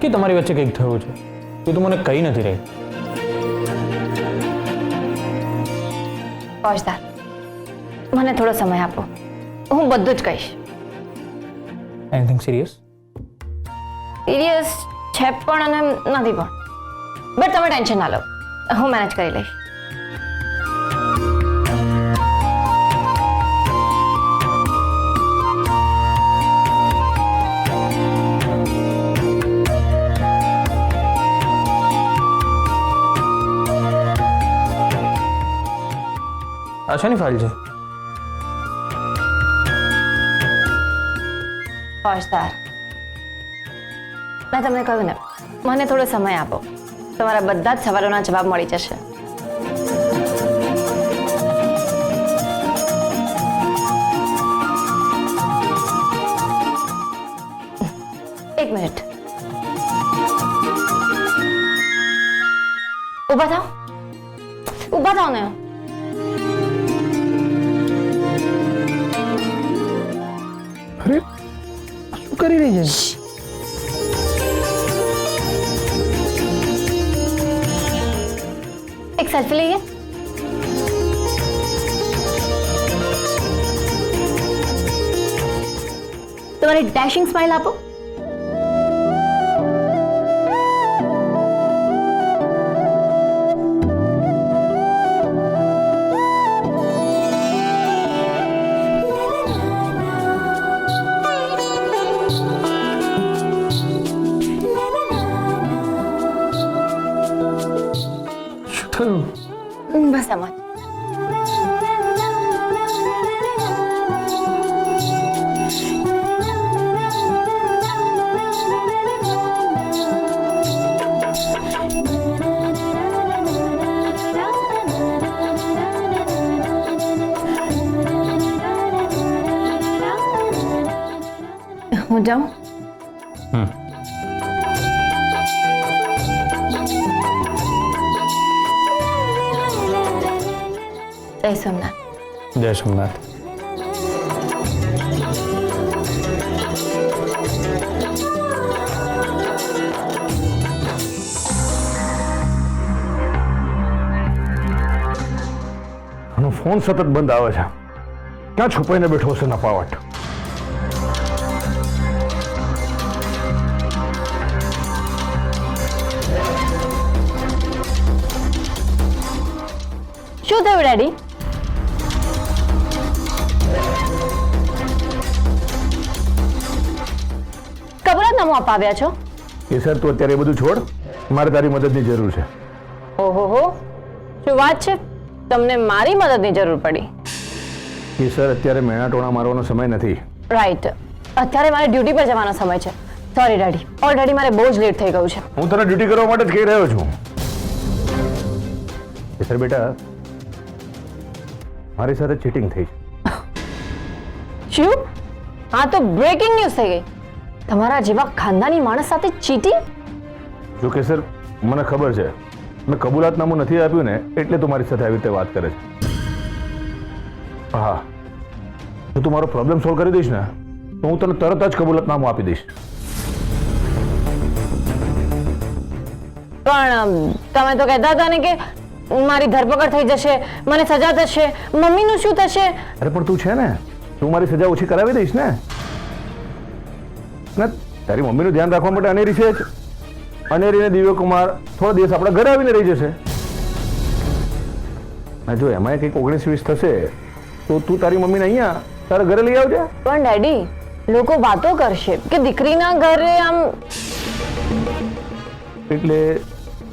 નક્કી તમારી વચ્ચે કંઈક થયું છે, એ તો મને કહી નથી રહી. પહોંચદાર, મને થોડો સમય આપો, હું બધું જ કહીશ. Anything serious? સિરિયસ છે પણ અને નથી પણ, બટ તમે ટેન્શન ના લો, હું મેનેજ કરી લઈશ. આ શાની ફાઇલ છે? પહોંચદાર, મેં તમને કહ્યું ને, મને થોડો સમય આપો, તમારા બધા જ સવાલોના જવાબ મળી જશે. એક મિનિટ, ઊભા થાઓ, ઊભા થાઓ ને. અરે શું કરી રહી છે? એક સેલ્ફી લઈએ. તમારી ડેશિંગ સ્માઇલ આપો. બસ આમ જ. હું જાઉં? જય સોમનાથ. જય સોમનાથ. ફોન સતત બંધ આવે છે. ક્યાં છુપાઈને બેઠો છે નપાવટ? શું થયું ડેડી? કબૂલાતનામું અપાવ્યા છો? કેસર, તું અત્યારે એ બધું છોડ, મારે તારી મદદની જરૂર છે. ઓહો, શું વાત છે? તમને મારી મદદની જરૂર પડી? કેસર, અત્યારે મેણા ટોણા મારવાનો સમય નથી. રાઈટ, અત્યારે મારે ડ્યુટી પર જવાનો સમય છે. સોરી ડેડી, ઓલરેડી મારે બહુ જ લેટ થઈ ગયું છે. હું તને ડ્યુટી કરવા માટે જ કહી રહ્યો છું. કેસર બેટા, મારી સાથે ચીટિંગ થઈ છે. શું? હા તો બ્રેકિંગ ન્યૂઝ થઈ ગઈ. તમારા જેવા ખાનદાની માણસ સાથે ચીટિંગ? જો કેસર, મને ખબર છે મેં કબૂલાતનામું નથી આપ્યું ને, એટલે તું મારી સાથે આવી રીતે વાત કરે છે. હા, જો તું મારો પ્રોબ્લેમ સોલ્વ કરી દઈશ ને, તો હું તને તરત જ કબૂલાતનામું આપી દઈશ. પણ તમે તો કહેતા હતા ને કે મારી ધરપકડ થઈ જશે, મને સજા થશે, મમ્મીનું શું થશે? અરે પણ તું છે ને, તું મારી સજા ઓછી કરાવી દઈશ ને. તારી મમ્મીનું ધ્યાન રાખવા માટે અનેરી છે જ. અનેરી અને દિવ્યકુમાર થોડા દિવસ આપણા ઘરે આવીને રહી જશે. જો એમાં કંઈક 19-20 થશે તો તું તારી મમ્મીને અહીંયા તારા ઘરે લઈ આવજે. પણ ડેડી, લોકો વાતો કરશે કે દીકરીના ઘરે આમ. એટલે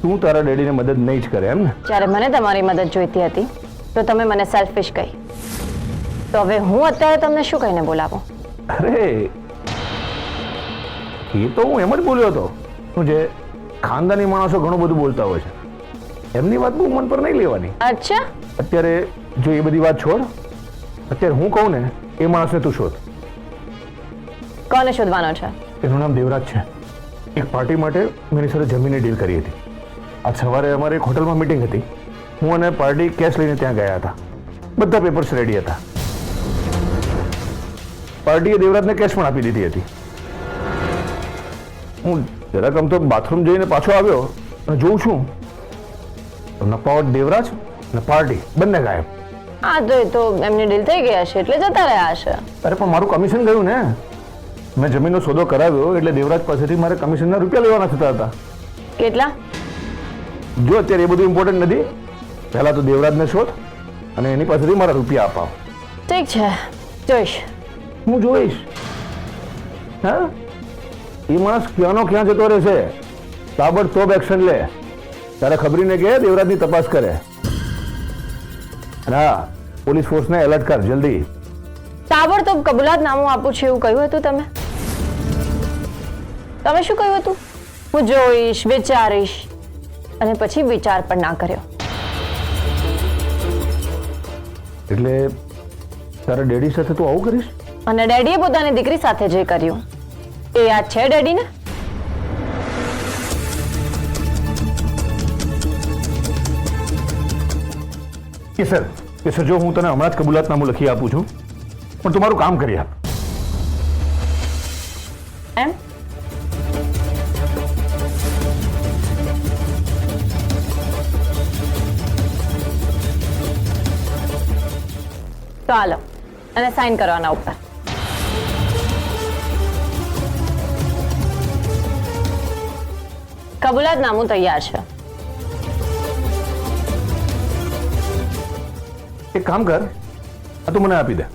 તું તારા ડેડીને મદદ નહીં જ કરે એમ ને? જ્યારે મને તમારી મદદ જોઈતી હતી તો તમે મને સેલ્ફિશ કહી, તો હવે હું અત્યારે તમને શું કહીને બોલાવું? અરે એ તો હું એમ જ બોલ્યો હતો. શું છે, ખાનદાની માણસો ઘણું બધું બોલતા હોય છે, એમની વાત બહુ મન પર નહીં લેવાની. અચ્છા, અત્યારે જો એ બધી વાત છોડ, અત્યારે હું કહું ને એ માણસને તું શોધ. કોને શોધવાનો છે? એનું નામ દેવરાજ છે. એક પાર્ટી માટે મેરી સાથે જમીનની ડીલ કરી હતી. આજ સવારે અમારે એક હોટલમાં મીટિંગ હતી. હું અને પાર્ટી કેશ લઈને ત્યાં ગયા હતા. બધા પેપર્સ રેડી હતા. પાર્ટીએ દેવરાજને કેશ પણ આપી દીધી હતી. હું જરાક આમ તો બાથરૂમ જઈને પાછો આવ્યો અને જોઉં છું તો નપાવટ દેવરાજ અને પાર્ટી બંને ગાયબ. હા તો એ તો એમની ડીલ થઈ ગયા છે એટલે જતા રહ્યા હશે. અરે પણ મારું કમિશન ગયું ને. મેં જમીનનો સોદો કરાવ્યો એટલે દેવરાજ પાસેથી મારે કમિશનના રૂપિયા લેવાના થતા હતા. કેટલા? જો અત્યારે એ બધું ઇમ્પોર્ટન્ટ નથી. પહેલા તો દેવરાજને શોધ અને એની પાસેથી મારા રૂપિયા અપાવ. ઠીક છે, જોઈશ. હું જોઈશ. હા, એ માણસ ક્યાંનો ક્યાં જતો રહેશે. તાબડતોબ એક્શન લે. તારે ખબરીને કે દેવરાજની તપાસ કરે. હા, પોલીસ ફોર્સને એલર્ટ કર જલ્દી. તાબડતોબ કબૂલાતનામું આપું છું એવું કહ્યું હતું તમે? તમે શું કહ્યું હતું? હું જોઈશ, વિચારીશ, અને પછી વિચાર પણ ના કર્યો. એટલે તારા ડેડી સાથે તું આવું કરીશ? અને ડેડીએ પોતાની દીકરી સાથે જે કર્યું એ યાદ છે ડેડીને? કેસર, જો હું તને હમણાં જ કબૂલાતનામું લખી આપું છું પણ તું મારું કામ કરી આપ. એમ? તો હાલો અને સાઈન કરવાના ઉપર. કબૂલાતનામું તૈયાર છે. એક કામ કર, આ તું મને આપી દે.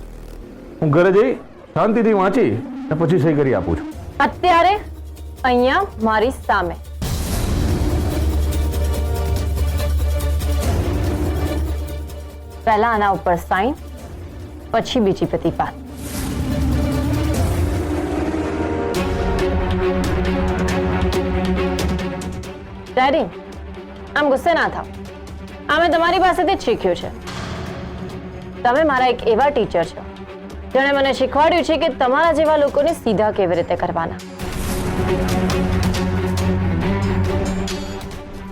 હું ઘરે જઈ શાંતિથી વાંચી અને પછી સહી કરી આપું છું. અત્યારે અહીંયા મારી સામે. પહેલા આના ઉપર સાઈન, પછી બીજી બધી વાત. ડેડી, આમ ગુસ્સે ના થાવ. આ મેં તમારી પાસેથી જ શીખ્યું છે. તમે મારા એક એવા ટીચર છો જેણે મને શીખવાડ્યું છે કે તમારા જેવા લોકોને સીધા કેવી રીતે કરવાના.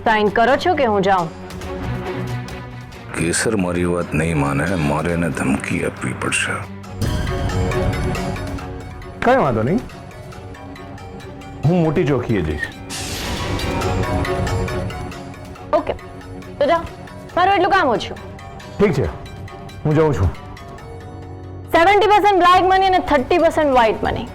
સાઈન કરો છો કે હું જાઉં? કેસર મારી વાત નહીં માને, મારે એને ધમકી આપવી પડશે. કઈ વાંધો નહીં, હું મોટી ચોકીએ જઈશ. ઓકે, તો જાઓ. મારું એટલું કામ ઓછું. ઠીક છે, હું જાઉં છું. 70% બ્લેક મની અને 30% વ્હાઇટ મની.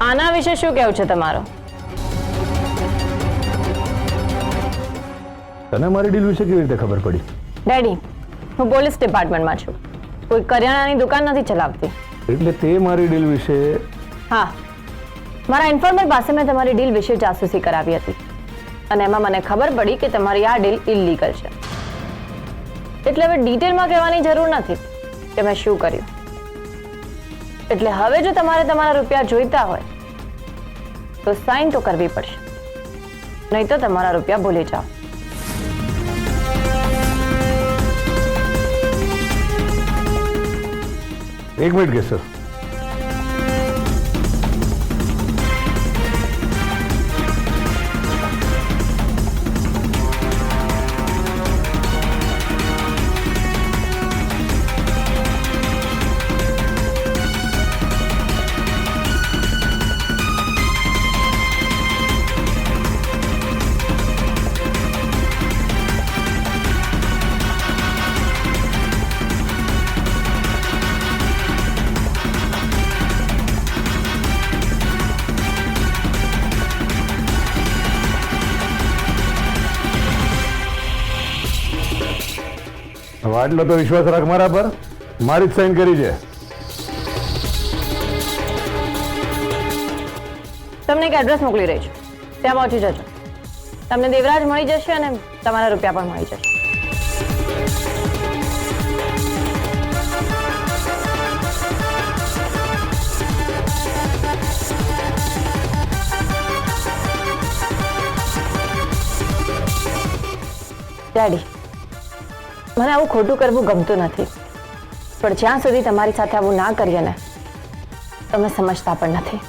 આના વિશે શું કહેવું છે તમારો? તને મારી ડીલ વિશે કેવી રીતે ખબર પડી? ડેડી, હું પોલીસ ડિપાર્ટમેન્ટમાં છું. કોઈ કરિયાણાની દુકાન નથી ચલાવતી. એટલે તે મારી ડીલ વિશે? હા, મારા ઇન્ફોર્મર પાસે મેં તમારી ડીલ વિશે જાસૂસી કરાવી હતી અને એમાં મને ખબર પડી કે તમારી આ ડીલ ઇલીગલ છે. એટલે હવે ડિટેલમાં કહેવાની જરૂર નથી કે મેં શું કર્યું. એટલે હવે જો તમારે તમારા રૂપિયા જોઈતા હોય તો સાઈન તો કરવી પડશે, નહીં તો તમારા રૂપિયા ભૂલી જાઓ. એક મિનિટ કેસર. આટલો તો વિશ્વાસ રાખ મારા પર. મારી જ સાઈન કરી છે. તમને એક એડ્રેસ મોકલી રહી છું, ત્યાં પહોંચી જજો. તમને દેવરાજ મળી જશે અને તમારા રૂપિયા પણ મળી જશે. ડેડી, મને આવું ખોટું કરવું ગમતું નથી, પણ જ્યાં સુધી તમારી સાથે આવું ના કરીએ ને તમે સમજતા પણ નથી.